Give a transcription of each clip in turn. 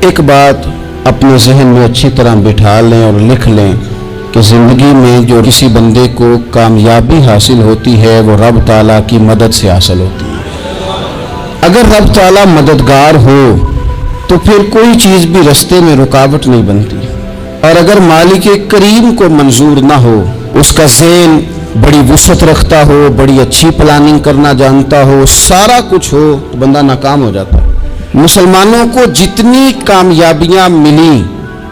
ایک بات اپنے ذہن میں اچھی طرح بٹھا لیں اور لکھ لیں کہ زندگی میں جو کسی بندے کو کامیابی حاصل ہوتی ہے وہ رب تعالیٰ کی مدد سے حاصل ہوتی ہے۔ اگر رب تعالیٰ مددگار ہو تو پھر کوئی چیز بھی رستے میں رکاوٹ نہیں بنتی، اور اگر مالک کریم کو منظور نہ ہو، اس کا ذہن بڑی وسعت رکھتا ہو، بڑی اچھی پلاننگ کرنا جانتا ہو، سارا کچھ ہو، تو بندہ ناکام ہو جاتا ہے۔ مسلمانوں کو جتنی کامیابیاں ملی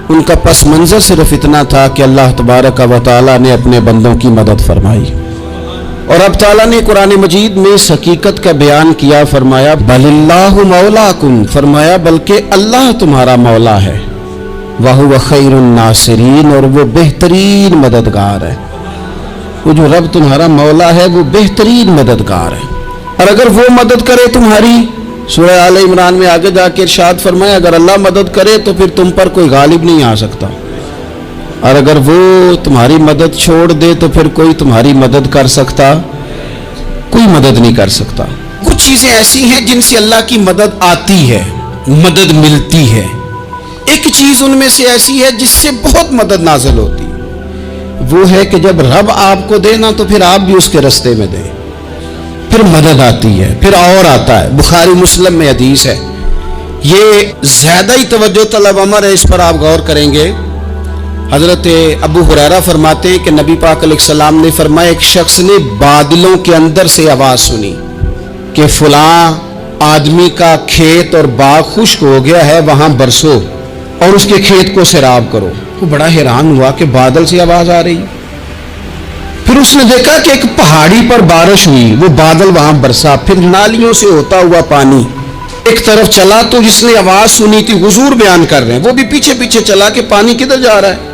ان کا پس منظر صرف اتنا تھا کہ اللہ تبارک و تعالیٰ نے اپنے بندوں کی مدد فرمائی، اور اب تعالیٰ نے قرآن مجید میں اس حقیقت کا بیان کیا، فرمایا بل اللہ مولاکم، فرمایا بلکہ اللہ تمہارا مولا ہے، وَهُوَ خَيْرُ النَّاصِرِينَ، اور وہ بہترین مددگار ہے۔ وہ جو رب تمہارا مولا ہے وہ بہترین مددگار ہے، اور اگر وہ مدد کرے تمہاری، سورہ آل عمران میں آگے جا کے ارشاد فرمایا اگر اللہ مدد کرے تو پھر تم پر کوئی غالب نہیں آ سکتا، اور اگر وہ تمہاری مدد چھوڑ دے تو پھر کوئی تمہاری مدد کر سکتا؟ کوئی مدد نہیں کر سکتا۔ کچھ چیزیں ایسی ہیں جن سے اللہ کی مدد آتی ہے، مدد ملتی ہے۔ ایک چیز ان میں سے ایسی ہے جس سے بہت مدد نازل ہوتی، وہ ہے کہ جب رب آپ کو دے نا تو پھر آپ بھی اس کے رستے میں دیں، پھر مدد آتی ہے، پھر اور آتا ہے۔ بخاری مسلم میں حدیث ہے، یہ زیادہ ہی توجہ طلب امر ہے، اس پر آپ غور کریں گے۔ حضرت ابو ہریرہ فرماتے ہیں کہ نبی پاک علیہ السلام نے فرمایا ایک شخص نے بادلوں کے اندر سے آواز سنی کہ فلاں آدمی کا کھیت اور باغ خشک ہو گیا ہے، وہاں برسو اور اس کے کھیت کو سیراب کرو۔ وہ بڑا حیران ہوا کہ بادل سے آواز آ رہی، پھر اس نے دیکھا کہ ایک پہاڑی پر بارش ہوئی، وہ بادل وہاں برسا، پھر نالیوں سے ہوتا ہوا پانی ایک طرف چلا، تو جس نے آواز سنی تھی، حضور بیان کر رہے ہیں، وہ بھی پیچھے پیچھے چلا کہ پانی کدھر جا رہا ہے۔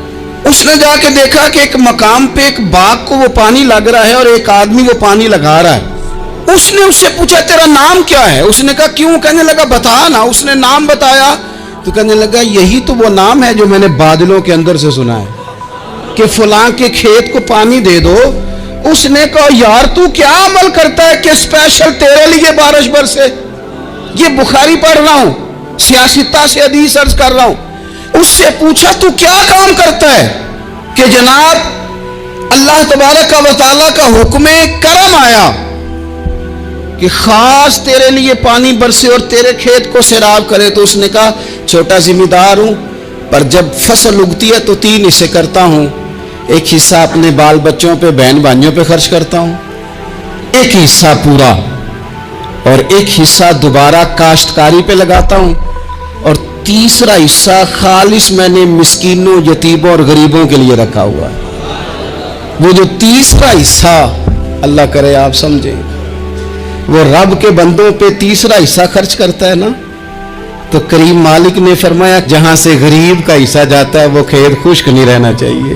اس نے جا کے دیکھا کہ ایک مقام پہ ایک باغ کو وہ پانی لگ رہا ہے اور ایک آدمی وہ پانی لگا رہا ہے۔ اس نے اس سے پوچھا تیرا نام کیا ہے؟ اس نے کہا کیوں؟ کہنے لگا بتا نا۔ اس نے نام بتایا تو کہنے لگا یہی تو وہ نام ہے جو میں نے بادلوں کے اندر سے سنا ہے کہ فلاں کے کھیت کو پانی دے دو۔ اس نے کہا یار تو کیا عمل کرتا ہے کہ اسپیشل تیرے لیے بارش برسے؟ یہ بخاری پڑھ رہا ہوں، سیاستہ سے حدیث عرض کر رہا ہوں۔ اس سے پوچھا تو کیا کام کرتا ہے کہ جناب اللہ تبارک و تعالیٰ کا حکم کرم آیا کہ خاص تیرے لیے پانی برسے اور تیرے کھیت کو سیراب کرے؟ تو اس نے کہا چھوٹا ذمہ دار ہوں، پر جب فصل اگتی ہے تو 3 حصے کرتا ہوں، ایک حصہ اپنے بال بچوں پہ بہن بھائیوں پہ خرچ کرتا ہوں، ایک حصہ پورا، اور ایک حصہ دوبارہ کاشتکاری پہ لگاتا ہوں، اور تیسرا حصہ خالص میں نے مسکینوں، یتیموں اور غریبوں کے لیے رکھا ہوا ہے۔ وہ جو تیسرا حصہ اللہ کرے آپ سمجھیں، وہ رب کے بندوں پہ تیسرا حصہ خرچ کرتا ہے نا، تو کریم مالک نے فرمایا جہاں سے غریب کا حصہ جاتا ہے وہ کھیت خشک نہیں رہنا چاہیے،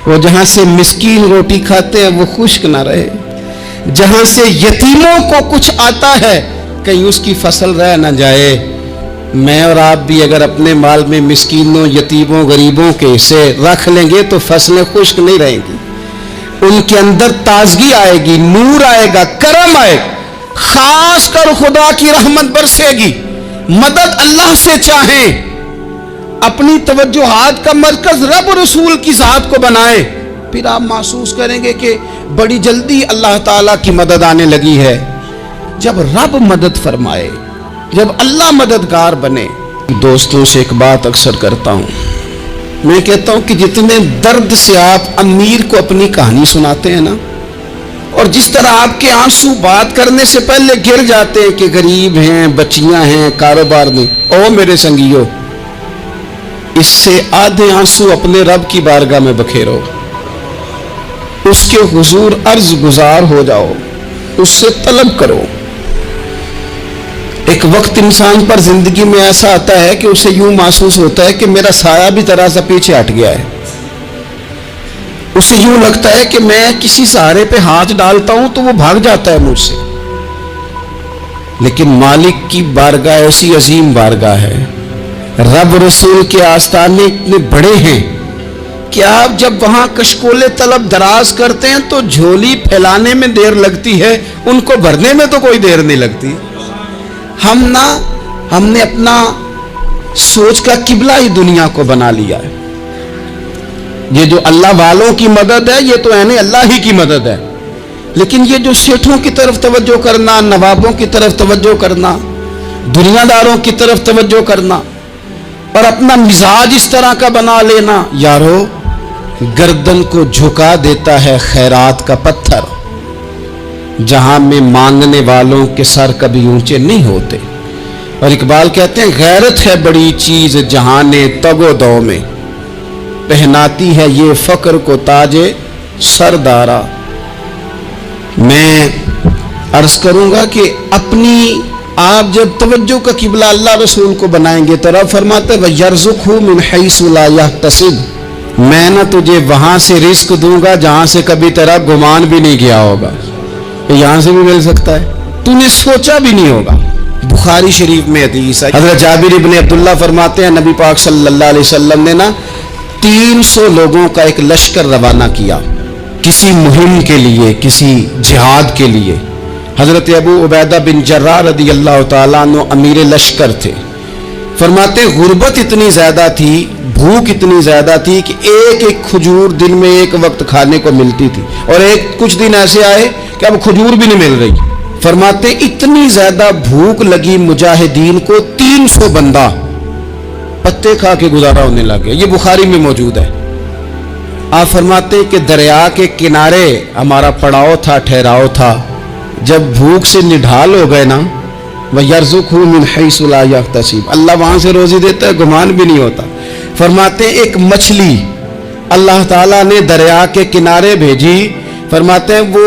وہ جہاں سے مسکین روٹی کھاتے ہیں وہ خشک نہ رہے، جہاں سے یتیموں کو کچھ آتا ہے کہیں اس کی فصل رہ نہ جائے۔ میں اور آپ بھی اگر اپنے مال میں مسکینوں، یتیموں، غریبوں کے حصے رکھ لیں گے تو فصلیں خشک نہیں رہیں گی، ان کے اندر تازگی آئے گی، نور آئے گا، کرم آئے گا، خاص کر خدا کی رحمت برسے گی۔ مدد اللہ سے چاہیں، اپنی توجہات کا مرکز رب رسول کی ذات کو بنائیں، پھر آپ محسوس کریں گے کہ بڑی جلدی اللہ تعالیٰ کی مدد آنے لگی ہے۔ جب رب مدد فرمائے، جب اللہ مددگار بنے۔ دوستوں سے ایک بات اکثر کرتا ہوں، میں کہتا ہوں کہ جتنے درد سے آپ امیر کو اپنی کہانی سناتے ہیں نا، اور جس طرح آپ کے آنسو بات کرنے سے پہلے گر جاتے ہیں کہ غریب ہیں، بچیاں ہیں، کاروبار نہیں، او میرے سنگیو، اس سے آدھے آنسو اپنے رب کی بارگاہ میں بکھیرو، اس کے حضور عرض گزار ہو جاؤ، اس سے طلب کرو۔ ایک وقت انسان پر زندگی میں ایسا آتا ہے کہ اسے یوں محسوس ہوتا ہے کہ میرا سایہ بھی ذرا سا پیچھے ہٹ گیا ہے، اسے یوں لگتا ہے کہ میں کسی سہارے پہ ہاتھ ڈالتا ہوں تو وہ بھاگ جاتا ہے مجھ سے، لیکن مالک کی بارگاہ ایسی عظیم بارگاہ ہے، رب رسول کے آستانے اتنے بڑے ہیں کہ آپ جب وہاں کشکول طلب دراز کرتے ہیں تو جھولی پھیلانے میں دیر لگتی ہے، ان کو بھرنے میں تو کوئی دیر نہیں لگتی۔ ہم نے اپنا سوچ کا قبلہ ہی دنیا کو بنا لیا ہے. یہ جو اللہ والوں کی مدد ہے یہ تو یعنی اللہ ہی کی مدد ہے، لیکن یہ جو سیٹھوں کی طرف توجہ کرنا، نوابوں کی طرف توجہ کرنا، دنیا داروں کی طرف توجہ کرنا اور اپنا مزاج اس طرح کا بنا لینا، یارو گردن کو جھکا دیتا ہے خیرات کا پتھر، جہاں میں مانگنے والوں کے سر کبھی اونچے نہیں ہوتے. اور اقبال کہتے ہیں غیرت ہے بڑی چیز جہان تگ و دو میں، پہناتی ہے یہ فقر کو تاج سردارا. میں عرض کروں گا کہ اپنی آپ جب توجہ کا قبلہ اللہ رسول کو بنائیں گے تو رب فرماتے ہیں وَيَرْزُقْهُ مِنْ حَيْثُ لَا يَحْتَسِبُ، میں نہ تجھے وہاں سے رزق دوں گا جہاں سے کبھی تیرا گمان بھی نہیں کیا ہوگا. یہاں سے بھی مل سکتا ہے، تو نے سوچا بھی نہیں ہوگا. بخاری شریف میں حدیث ہے، حضرت جابر ابن عبداللہ فرماتے ہیں نبی پاک صلی اللہ علیہ وسلم نے نا 300 لوگوں کا ایک لشکر روانہ کیا کسی مہم کے لیے، کسی جہاد کے لیے. حضرت ابو عبیدہ بن جراح رضی اللہ تعالیٰ عنہ امیر لشکر تھے. فرماتے غربت اتنی زیادہ تھی، بھوک اتنی زیادہ تھی کہ ایک ایک کھجور دن میں ایک وقت کھانے کو ملتی تھی، اور کچھ دن ایسے آئے کہ اب کھجور بھی نہیں مل رہی. فرماتے اتنی زیادہ بھوک لگی مجاہدین کو 300 بندہ پتے کھا کے گزارا ہونے لگے. یہ بخاری میں موجود ہے. آپ فرماتے کہ دریا کے کنارے ہمارا پڑاؤ تھا، ٹھہراؤ تھا. جب بھوک سے نڈھال ہو گئے نا وَيَرْزُقْهُ مِنْ حَيْثُ لَا يَحْتَسِبُ، اللہ وہاں سے روزی دیتا ہے، گمان بھی نہیں ہوتا. فرماتے ایک مچھلی اللہ تعالیٰ نے دریا کے کنارے بھیجی. فرماتے ہیں وہ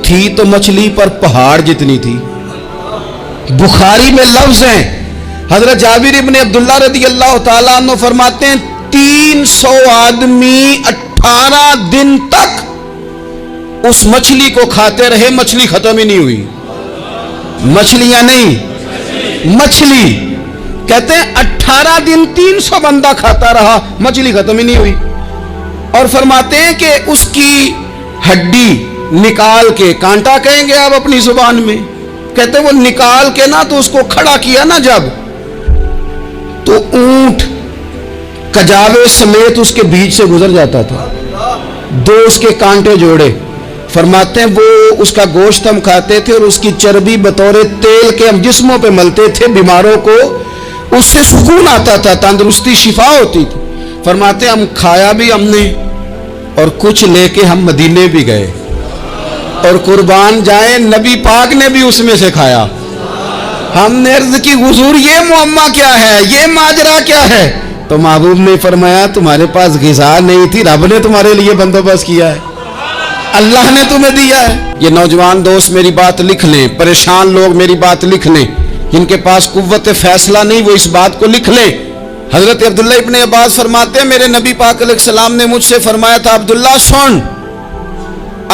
تھی تو مچھلی پر پہاڑ جتنی تھی. بخاری میں لفظ ہیں، حضرت جابر ابن عبداللہ رضی اللہ تعالیٰ عنہ فرماتے ہیں 300 آدمی 18 دن تک اس مچھلی کو کھاتے رہے، مچھلی ختم ہی نہیں ہوئی. مچھلیاں نہیں، مچھلی. کہتے ہیں 18 دن 300 بندہ کھاتا رہا، مچھلی ختم ہی نہیں ہوئی. اور فرماتے ہیں کہ اس کی ہڈی نکال کے، کانٹا کہیں گے آپ اپنی زبان میں، کہتے ہیں وہ نکال کے نا تو اس کو کھڑا کیا نا جب، تو اونٹ کجاوے سمیت اس کے بیچ سے گزر جاتا تھا. 2 اس کے کانٹے جوڑے. فرماتے ہیں وہ اس کا گوشت ہم کھاتے تھے اور اس کی چربی بطور تیل کے ہم جسموں پہ ملتے تھے، بیماروں کو اس سے سکون آتا تھا، تندرستی شفا ہوتی تھی. فرماتے ہیں ہم کھایا بھی ہم نے اور کچھ لے کے ہم مدینے بھی گئے، اور قربان جائیں نبی پاک نے بھی اس میں سے کھایا. ہم نے عرض کی حضور یہ معمہ کیا ہے، یہ ماجرا کیا ہے؟ تو محبوب نے فرمایا تمہارے پاس غذا نہیں تھی، رب نے تمہارے لیے بندوبست کیا ہے، اللہ نے تمہیں دیا ہے. یہ نوجوان دوست میری بات لکھ لیں، پریشان لوگ میری بات لکھ لیں، جن کے پاس قوت فیصلہ نہیں وہ اس بات کو لکھ لیں. حضرت عبداللہ ابن عباس فرماتے ہیں میرے نبی پاک علیہ السلام نے مجھ سے فرمایا تھا عبداللہ سن،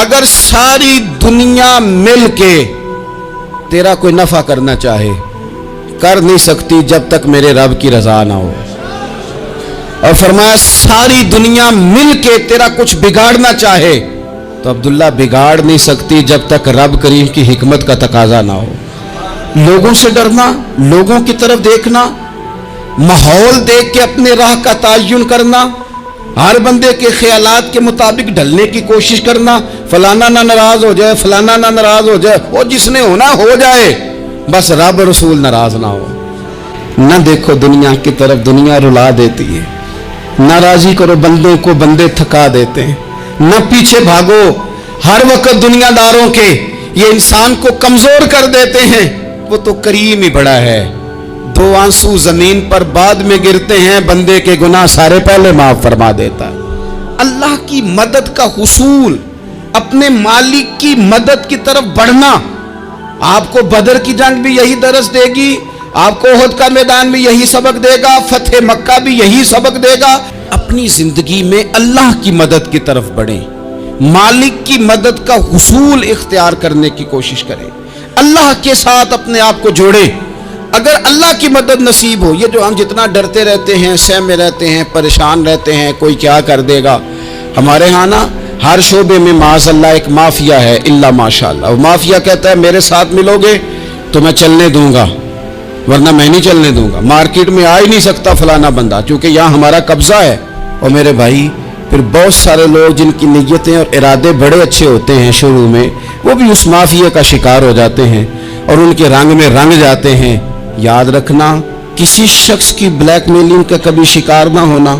اگر ساری دنیا مل کے تیرا کوئی نفع کرنا چاہے کر نہیں سکتی جب تک میرے رب کی رضا نہ ہو. اور فرمایا ساری دنیا مل کے تیرا کچھ بگاڑنا چاہے تو عبداللہ بگاڑ نہیں سکتی جب تک رب کریم کی حکمت کا تقاضا نہ ہو. لوگوں سے ڈرنا، لوگوں کی طرف دیکھنا، ماحول دیکھ کے اپنے راہ کا تعین کرنا، ہر بندے کے خیالات کے مطابق ڈھلنے کی کوشش کرنا، فلانا نہ ناراض ہو جائے، فلانا نہ ناراض ہو جائے، وہ جس نے ہونا ہو جائے، بس رب رسول ناراض نہ ہو. نہ دیکھو دنیا کی طرف، دنیا رلا دیتی ہے. نہ راضی کرو بندوں کو، بندے تھکا دیتے ہیں. نہ پیچھے بھاگو ہر وقت دنیا داروں کے، یہ انسان کو کمزور کر دیتے ہیں. وہ تو کریم ہی بڑا ہے، 2 آنسو زمین پر بعد میں گرتے ہیں، بندے کے گناہ سارے پہلے معاف فرما دیتا ہے. اللہ کی مدد کا حصول، اپنے مالک کی مدد کی طرف بڑھنا. آپ کو بدر کی جنگ بھی یہی درس دے گی، آپ کو احد کا میدان بھی یہی سبق دے گا، فتح مکہ بھی یہی سبق دے گا. اپنی زندگی میں اللہ کی مدد کی طرف بڑھیں، مالک کی مدد کا حصول اختیار کرنے کی کوشش کریں، اللہ کے ساتھ اپنے آپ کو جوڑیں. اگر اللہ کی مدد نصیب ہو، یہ جو ہم جتنا ڈرتے رہتے ہیں، سہمے رہتے ہیں، پریشان رہتے ہیں کوئی کیا کر دے گا، ہمارے ہاں نا ہر شعبے میں معاذ اللہ ایک مافیا ہے، الا ماشاء اللہ. وہ مافیا کہتا ہے میرے ساتھ ملو گے تو میں چلنے دوں گا، ورنہ میں نہیں چلنے دوں گا، مارکیٹ میں آ ہی نہیں سکتا فلانا بندہ، چونکہ یہاں ہمارا قبضہ ہے۔ اور میرے بھائی پھر بہت سارے لوگ جن کی نیتیں اور ارادے بڑے اچھے ہوتے ہیں شروع میں، وہ بھی اس مافیے کا شکار ہو جاتے ہیں اور ان کے رنگ میں رنگ جاتے ہیں۔ یاد رکھنا، کسی شخص کی بلیک میلنگ کا کبھی شکار نہ ہونا،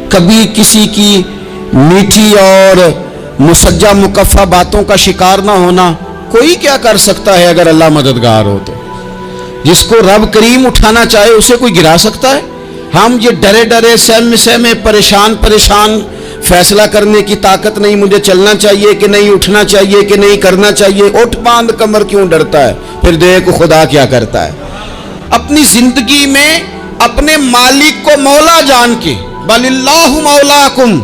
کبھی کسی کی میٹھی اور مسجع مکفہ باتوں کا شکار نہ ہونا۔ کوئی کیا کر سکتا ہے اگر اللہ مددگار ہو تو؟ جس کو رب کریم اٹھانا چاہے اسے کوئی گرا سکتا ہے؟ ہم یہ ڈرے ڈرے سہمے پریشان فیصلہ کرنے کی طاقت نہیں، مجھے چلنا چاہیے کہ نہیں، اٹھنا چاہیے کہ نہیں، کرنا چاہیے، اٹھ باندھ کمر کیوں ڈرتا ہے؟ پھر دیکھ خدا کیا کرتا ہے۔ اپنی زندگی میں اپنے مالک کو مولا جان کے، بل اللہ مولاکم،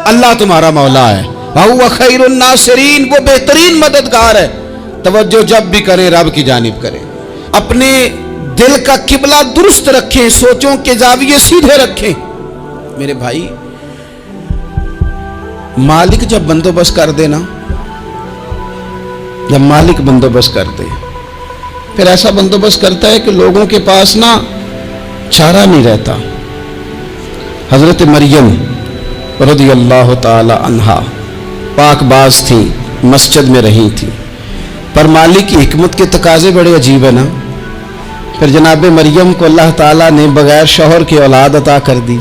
اللہ تمہارا مولا ہے، وَهُوَ خَيْرُ النَّاصِرِينَ، وہ بہترین مددگار ہے۔ توجہ جب بھی کریں رب کی جانب کریں، اپنے دل کا قبلہ درست رکھیں، سوچوں کے زاویے سیدھے رکھیں۔ میرے بھائی مالک جب بندوبست کر دے نا، جب مالک بندوبست کر دے، پھر ایسا بندوبست کرتا ہے کہ لوگوں کے پاس نا چارہ نہیں رہتا۔ حضرت مریم رضی اللہ تعالی عنہا پاک باز تھی، مسجد میں رہی تھی، پر مالک کی حکمت کے تقاضے بڑے عجیب ہیں نا۔ پھر جناب مریم کو اللہ تعالیٰ نے بغیر شوہر کی اولاد عطا کر دی۔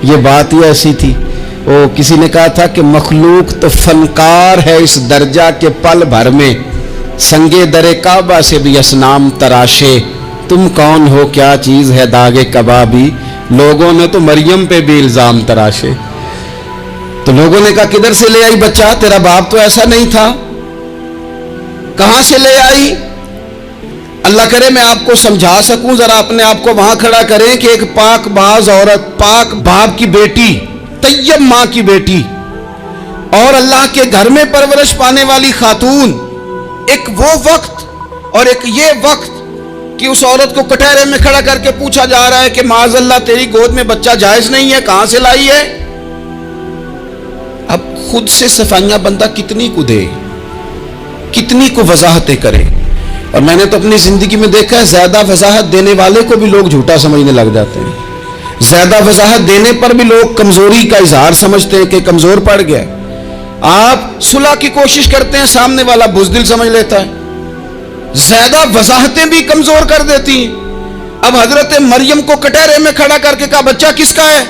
یہ بات ہی ایسی تھی، وہ کسی نے کہا تھا کہ مخلوق تو فنکار ہے اس درجہ کے پل بھر میں سنگے در کعبہ سے بھی اصنام تراشے، تم کون ہو کیا چیز ہے داغے کبابی، لوگوں نے تو مریم پہ بھی الزام تراشے۔ تو لوگوں نے کہا کدھر سے لے آئی بچہ، تیرا باپ تو ایسا نہیں تھا، کہاں سے لے آئی؟ اللہ کرے میں آپ کو سمجھا سکوں، ذرا اپنے آپ کو وہاں کھڑا کریں کہ ایک پاک باز عورت، پاک باپ کی بیٹی، طیب ماں کی بیٹی، اور اللہ کے گھر میں پرورش پانے والی خاتون، ایک وہ وقت اور ایک یہ وقت کہ اس عورت کو کٹہرے میں کھڑا کر کے پوچھا جا رہا ہے کہ معاذ اللہ تیری گود میں بچہ جائز نہیں ہے، کہاں سے لائی ہے؟ اب خود سے صفائیاں بندہ کتنی کو دے، کتنی کو وضاحتیں کرے۔ اور میں نے تو اپنی زندگی میں دیکھا ہے زیادہ وضاحت دینے والے کو بھی لوگ جھوٹا سمجھنے لگ جاتے ہیں، زیادہ وضاحت دینے پر بھی لوگ کمزوری کا اظہار سمجھتے ہیں کہ کمزور پڑ گیا۔ آپ صلح کی کوشش کرتے ہیں، سامنے والا بزدل سمجھ لیتا ہے، زیادہ وضاحتیں بھی کمزور کر دیتی ہیں۔ اب حضرت مریم کو کٹہرے میں کھڑا کر کے کہا بچہ کس کا ہے؟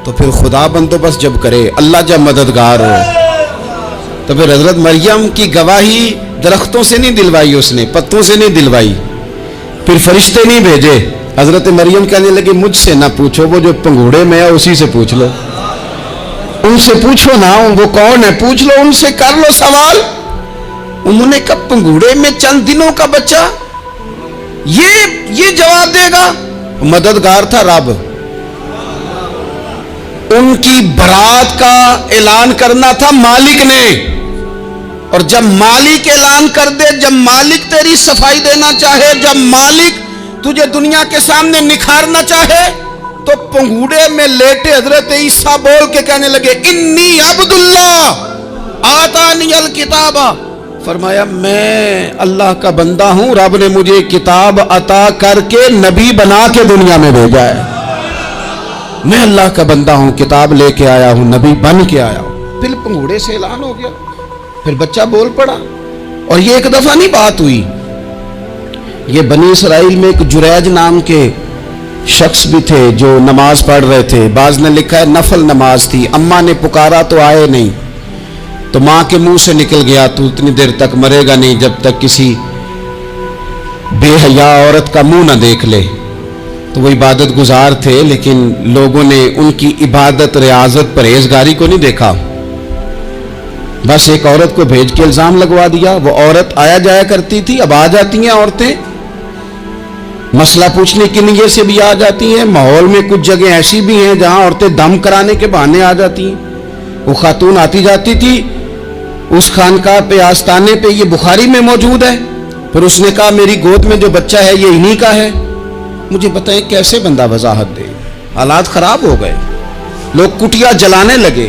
تو پھر خدا بندوبست جب کرے، اللہ جب مددگار ہو، تو پھر حضرت مریم کی گواہی درختوں سے نہیں دلوائی، اس نے پتوں سے نہیں دلوائی، پھر فرشتے نہیں بھیجے۔ حضرت مریم کہنے لگے مجھ سے نہ پوچھو، وہ جو پنگوڑے میں ہے اسی سے پوچھ لو، ان سے پوچھو نا، وہ کون ہے پوچھ لو، ان سے کر لو سوال۔ انہوں نے کہا پنگوڑے میں چند دنوں کا بچہ، یہ جواب دے گا؟ مددگار تھا رب، ان کی برات کا اعلان کرنا تھا مالک نے، اور جب مالک اعلان کر دے، جب مالک تیری صفائی دینا چاہے، جب مالک تجھے دنیا کے سامنے نکھارنا چاہے، تو پنگوڑے میں لیٹے حضرت عیسیٰ بول کے کہنے لگے انی عبداللہ آتانی الکتاب، فرمایا میں اللہ کا بندہ ہوں، رب نے مجھے کتاب عطا کر کے نبی بنا کے دنیا میں بھیجا ہے، میں اللہ کا بندہ ہوں، کتاب لے کے آیا ہوں، نبی بن کے آیا ہوں۔ پھر پنگوڑے سے اعلان ہو گیا، پھر بچہ بول پڑا۔ اور یہ ایک دفعہ نہیں بات ہوئی، یہ بنی اسرائیل میں ایک جریج نام کے شخص بھی تھے جو نماز پڑھ رہے تھے، بعض نے لکھا ہے نفل نماز تھی، اماں نے پکارا تو آئے نہیں، تو ماں کے منہ سے نکل گیا تو اتنی دیر تک مرے گا نہیں جب تک کسی بے حیا عورت کا منہ نہ دیکھ لے۔ تو وہ عبادت گزار تھے، لیکن لوگوں نے ان کی عبادت، ریاضت، پرہیزگاری کو نہیں دیکھا، بس ایک عورت کو بھیج کے الزام لگوا دیا۔ وہ عورت آیا جایا کرتی تھی، اب آ جاتی ہیں عورتیں، مسئلہ پوچھنے کی نیت سے بھی آ جاتی ہیں۔ ماحول میں کچھ جگہ ایسی بھی ہیں جہاں عورتیں دم کرانے کے بہانے آ جاتی ہیں۔ وہ خاتون آتی جاتی تھی اس خانقاہ پہ، آستانے پہ، یہ بخاری میں موجود ہے۔ پھر اس نے کہا میری گود میں جو بچہ ہے یہ انہی کا ہے۔ مجھے بتائیں کیسے بندہ وضاحت دے؟ حالات خراب ہو گئے، لوگ کٹیا جلانے لگے،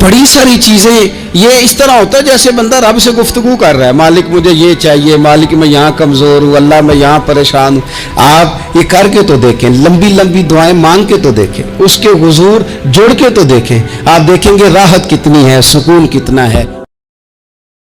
بڑی ساری چیزیں یہ اس طرح ہوتا ہے جیسے بندہ رب سے گفتگو کر رہا ہے، مالک مجھے یہ چاہیے، مالک میں یہاں کمزور ہوں، اللہ میں یہاں پریشان ہوں۔ آپ یہ کر کے تو دیکھیں، لمبی لمبی دعائیں مانگ کے تو دیکھیں، اس کے حضور جڑ کے تو دیکھیں، آپ دیکھیں گے راحت کتنی ہے، سکون کتنا ہے۔